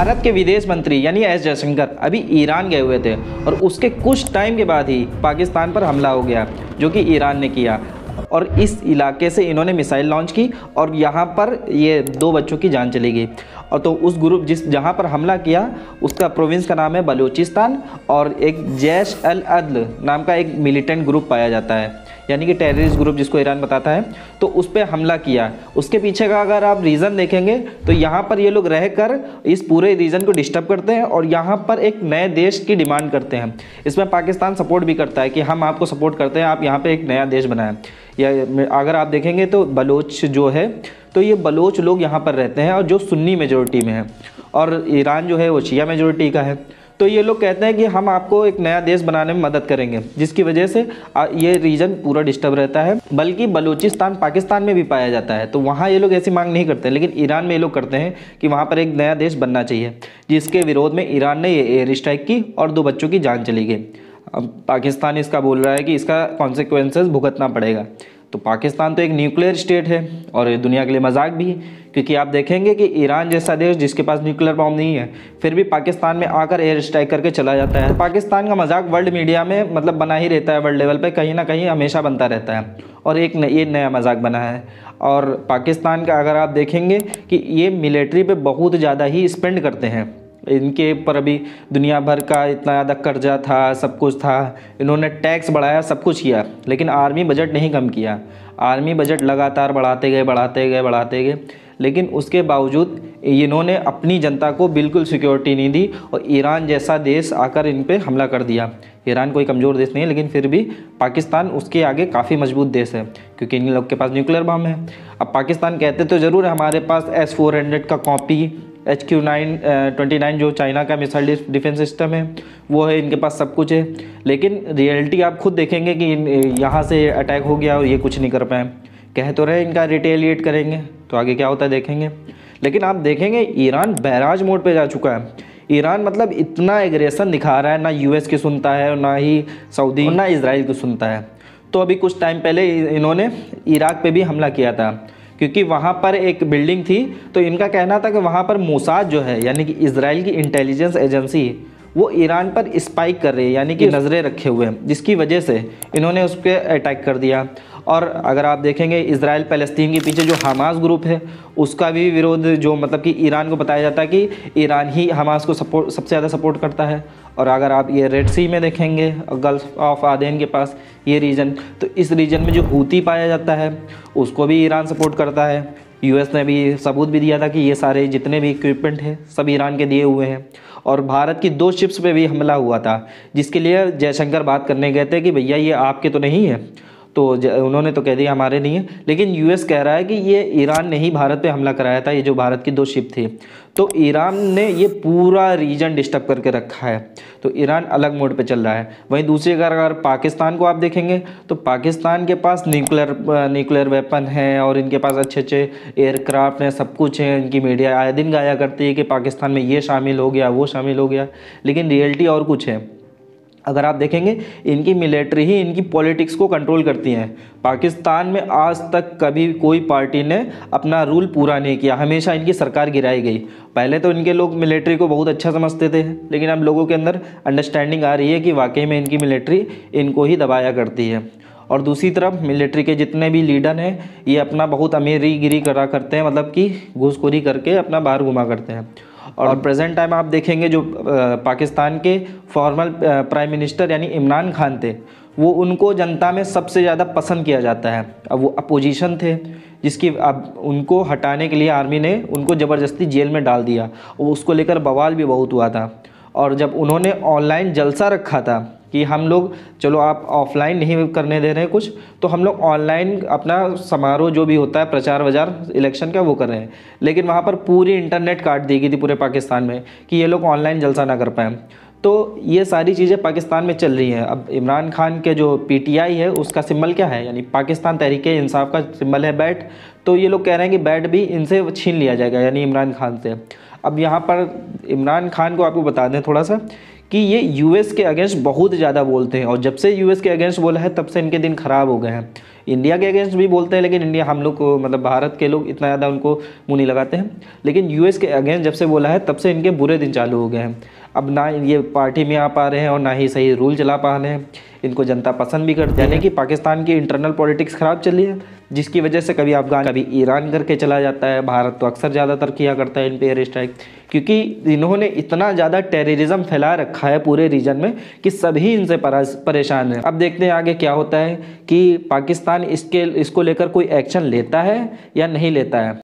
भारत के विदेश मंत्री यानी एस जयशंकर अभी ईरान गए हुए थे और उसके कुछ टाइम के बाद ही पाकिस्तान पर हमला हो गया जो कि ईरान ने किया और इस इलाके से इन्होंने मिसाइल लॉन्च की और यहाँ पर ये 2 बच्चों की जान चली गई। और तो उस ग्रुप जहाँ पर हमला किया उसका प्रोविंस का नाम है बलूचिस्तान और एक जैश अल अदल नाम का एक मिलिटेंट ग्रुप पाया जाता है, यानी कि टेररिस्ट ग्रुप जिसको ईरान बताता है। तो उस पर हमला किया। उसके पीछे का अगर आप रीज़न देखेंगे तो यहाँ पर ये लोग रहकर इस पूरे रीजन को डिस्टर्ब करते हैं और यहाँ पर एक नए देश की डिमांड करते हैं। इसमें पाकिस्तान सपोर्ट भी करता है कि हम आपको सपोर्ट करते हैं, आप यहाँ पे एक नया देश बनाएं। या अगर आप देखेंगे तो बलोच जो है तो ये बलोच लोग यहाँ पर रहते हैं और जो सुन्नी मेजोरिटी में है और ईरान जो है वो शिया मेजोरिटी का है। तो ये लोग कहते हैं कि हम आपको एक नया देश बनाने में मदद करेंगे, जिसकी वजह से ये रीजन पूरा डिस्टर्ब रहता है। बल्कि बलूचिस्तान पाकिस्तान में भी पाया जाता है, तो वहाँ ये लोग ऐसी मांग नहीं करते, लेकिन ईरान में ये लोग करते हैं कि वहाँ पर एक नया देश बनना चाहिए, जिसके विरोध में ईरान ने ये एयर स्ट्राइक की और 2 बच्चों की जान चली गई। अब पाकिस्तान इसका बोल रहा है कि इसका कॉन्सिक्वेंसेस भुगतना पड़ेगा। तो पाकिस्तान तो एक न्यूक्लियर स्टेट है और ये दुनिया के लिए मजाक भी है, क्योंकि आप देखेंगे कि ईरान जैसा देश जिसके पास न्यूक्लियर बॉम्ब नहीं है फिर भी पाकिस्तान में आकर एयर स्ट्राइक करके चला जाता है। तो पाकिस्तान का मजाक वर्ल्ड मीडिया में मतलब बना ही रहता है, वर्ल्ड लेवल पे कहीं ना कहीं हमेशा बनता रहता है और ये नया मजाक बना है। और पाकिस्तान का अगर आप देखेंगे कि ये मिलिट्री पे बहुत ज़्यादा ही स्पेंड करते हैं, इनके ऊपर अभी दुनिया भर का इतना ज़्यादा कर्जा था, सब कुछ था, इन्होंने टैक्स बढ़ाया, सब कुछ किया, लेकिन आर्मी बजट नहीं कम किया। आर्मी बजट लगातार बढ़ाते गए, लेकिन उसके बावजूद इन्होंने अपनी जनता को बिल्कुल सिक्योरिटी नहीं दी और ईरान जैसा देश आकर इन पे हमला कर दिया। ईरान कोई कमज़ोर देश नहीं है, लेकिन फिर भी पाकिस्तान उसके आगे काफ़ी मजबूत देश है, क्योंकि इन लोग के पास न्यूक्लियर बम है। अब पाकिस्तान कहते तो ज़रूर है हमारे पास S-400 का कॉपी, HQ-29 जो चाइना का मिसाइल डिफेंस सिस्टम है वो है, इनके पास सब कुछ है, लेकिन रियलिटी आप खुद देखेंगे कि यहाँ से अटैक हो गया और ये कुछ नहीं कर पाए। कह तो रहे इनका रिटेलिएट करेंगे, तो आगे क्या होता है देखेंगे। लेकिन आप देखेंगे ईरान बैराज मोड पे जा चुका है। ईरान मतलब इतना एग्रेशन दिखा रहा है, ना US की सुनता है, ना ही सऊदी, ना इजराइल की सुनता है। तो अभी कुछ टाइम पहले इन्होंने इराक पे भी हमला किया था, क्योंकि वहाँ पर एक बिल्डिंग थी, तो इनका कहना था कि वहाँ पर मोसाद जो है यानी कि इजराइल की इंटेलिजेंस एजेंसी वो ईरान पर स्पाइक कर रही है, यानी कि नज़रें रखे हुए हैं, जिसकी वजह से इन्होंने उस पर अटैक कर दिया। और अगर आप देखेंगे इजराइल फ़लस्तीन के पीछे जो हमास ग्रुप है उसका भी विरोध, जो मतलब कि ईरान को बताया जाता है कि ईरान ही हमास को सबसे ज़्यादा सपोर्ट करता है। और अगर आप ये रेड सी में देखेंगे, गल्फ ऑफ आदेन के पास ये रीजन, तो इस रीजन में जो हूती पाया जाता है उसको भी ईरान सपोर्ट करता है। US ने भी सबूत भी दिया था कि ये सारे जितने भी इक्विपमेंट हैं सब ईरान के दिए हुए हैं। और भारत की 2 शिप्स पे भी हमला हुआ था, जिसके लिए जयशंकर बात करने गए थे कि भैया ये आपके तो नहीं है, तो उन्होंने तो कह दिया हमारे नहीं है, लेकिन US कह रहा है कि ये ईरान ने ही भारत पे हमला कराया था, ये जो भारत की 2 शिप थी। तो ईरान ने ये पूरा रीजन डिस्टर्ब करके रखा है, तो ईरान अलग मोड पे चल रहा है। वहीं दूसरी अगर पाकिस्तान को आप देखेंगे तो पाकिस्तान के पास न्यूक्लियर वेपन है और इनके पास अच्छे एयरक्राफ्ट हैं, सब कुछ है। इनकी मीडिया आए दिन गाया करती है कि पाकिस्तान में ये शामिल हो गया, वो शामिल हो गया, लेकिन रियलिटी और कुछ है। अगर आप देखेंगे इनकी मिलिट्री ही इनकी पॉलिटिक्स को कंट्रोल करती हैं। पाकिस्तान में आज तक कभी कोई पार्टी ने अपना रूल पूरा नहीं किया, हमेशा इनकी सरकार गिराई गई। पहले तो इनके लोग मिलिट्री को बहुत अच्छा समझते थे, लेकिन अब लोगों के अंदर अंडरस्टैंडिंग आ रही है कि वाकई में इनकी मिलिट्री इनको ही दबाया करती है। और दूसरी तरफ मिलिट्री के जितने भी लीडर हैं ये अपना बहुत अमीरीगिरी करा करते हैं, मतलब कि घूसखोरी करके अपना बाहर घुमा करते हैं। और प्रेजेंट टाइम आप देखेंगे जो पाकिस्तान के फॉर्मल प्राइम मिनिस्टर यानी इमरान खान थे, वो उनको जनता में सबसे ज़्यादा पसंद किया जाता है। अब वो अपोजिशन थे, जिसकी अब उनको हटाने के लिए आर्मी ने उनको ज़बरदस्ती जेल में डाल दिया और उसको लेकर बवाल भी बहुत हुआ था। और जब उन्होंने ऑनलाइन जलसा रखा था कि हम लोग चलो आप ऑफलाइन नहीं करने दे रहे हैं कुछ, तो हम लोग ऑनलाइन अपना समारोह जो भी होता है प्रचार वचार इलेक्शन का वो कर रहे हैं, लेकिन वहाँ पर पूरी इंटरनेट काट दी गई थी पूरे पाकिस्तान में कि ये लोग ऑनलाइन जलसा ना कर पाएँ। तो ये सारी चीज़ें पाकिस्तान में चल रही हैं। अब इमरान खान के जो PTI है उसका सिंबल क्या है, यानी पाकिस्तान तहरीक-ए-इंसाफ का सिंबल है बैट। तो ये लोग कह रहे हैं कि बैट भी इनसे छीन लिया जाएगा, यानी इमरान खान से। अब यहाँ पर इमरान खान को आपको बता दें थोड़ा सा कि ये US के अगेंस्ट बहुत ज़्यादा बोलते हैं, और जब से US के अगेंस्ट बोला है तब से इनके दिन ख़राब हो गए हैं। इंडिया के अगेंस्ट भी बोलते हैं, लेकिन इंडिया हम लोग को मतलब भारत के लोग इतना ज़्यादा उनको मुँह नहीं लगाते हैं। लेकिन यूएस के अगेंस्ट जब से बोला है तब से इनके बुरे दिन चालू हो गए हैं। अब ना ये पार्टी में आ पा रहे हैं और ना ही सही रूल चला पा रहे हैं। इनको जनता पसंद भी करती है। यानी कि पाकिस्तान की इंटरनल पॉलिटिक्स ख़राब चली है, जिसकी वजह से कभी अफगान कभी ईरान करके चला जाता है। भारत तो अक्सर ज़्यादातर किया करता है इन पे एयर स्ट्राइक, क्योंकि इन्होंने इतना ज़्यादा टेररिज्म फैला रखा है पूरे रीजन में कि सभी इनसे परेशान हैं। अब देखते हैं आगे क्या होता है कि पाकिस्तान इसको लेकर कोई एक्शन लेता है या नहीं लेता है।